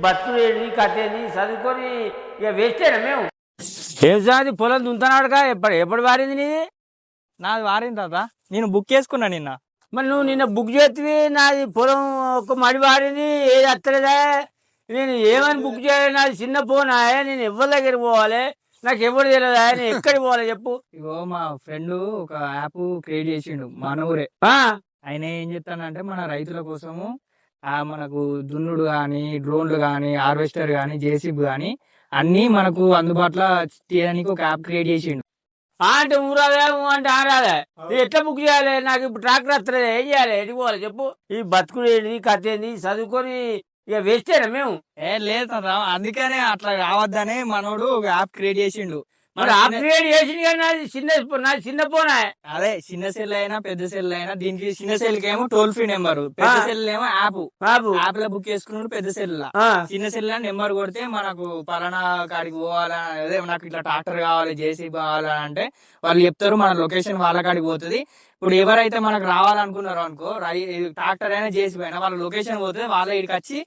బతుకులేని కథేది చదువుకొని ఇక వేస్తేనా మేము ఏం సాది పొలం దుంతనాడుగా ఎప్పుడు వారింది నీది? నాది వారింది తాత. నేను బుక్ చేసుకున్నా నిన్న. మరి నువ్వు నిన్న బుక్ చేతివి, నాది పొలం ఒక మడి వాడింది, ఏది అత్తలేదా? నేను ఏమని బుక్ చేయాలి? నాది చిన్న ఫోనా, నేను ఎవరి దగ్గర పోవాలి? నాకు ఎవరు తెలియదా? నేను ఎక్కడికి పోవాలి చెప్పు? ఇగో మా ఫ్రెండ్ ఒక యాప్ క్రియేట్ చేసిండు మన ఊరే. ఆయన ఏం చెప్తానంటే మన రైతుల కోసము మనకు దున్నుడు కానీ, డ్రోన్లు కానీ, హార్వెస్టర్ కానీ, జేసీబీ కానీ అన్నీ మనకు అందుబాటులో తీయడానికి ఒక యాప్ క్రియేట్ చేసిండు. అంటే ఊరాలే అంటే ఆరాలే, ఎట్లా బుక్ చేయాలి? నాకు ఇప్పుడు ట్రాక్టర్ వస్తలేదు, ఏం చేయాలి? ఎటు పోవాలి చెప్పు? ఈ బతుకుడు ఏంటి కథ ఏంది చదువుకొని ఇక వేస్తేనా మేము? లేదు తాత, అందుకనే అట్లా కావద్దనే మనోడు ఒక యాప్ క్రియేట్ చేసిండు. మరి అప్గ్రేడ్ చేసింది కానీ నాది చిన్న ఫోనా. అదే చిన్న సెల్ అయినా పెద్ద సెల్ అయినా, దీనికి చిన్న సెల్ కి ఏమో టోల్ ఫ్రీ నెంబర్, పెద్ద సెల్ ఏమో యాప్ లో బుక్ చేసుకున్నాడు. పెద్ద సెల్ చిన్న సెల్ నెంబర్ కొడితే మనకు పలానా కాడికి పోవాలని, అదే నాకు ఇట్లా ట్రాక్టర్ కావాలి, జేసీబీ కావాలని అంటే వాళ్ళు చెప్తారు. మన లొకేషన్ వాళ్ళ కాడికి పోతుంది. ఇప్పుడు ఎవరైతే మనకు రావాలనుకున్నారో అనుకో, ట్రాక్టర్ అయినా జేసీబీ అయినా వాళ్ళ లొకేషన్ పోతే వాళ్ళ ఇక్కడికి వచ్చి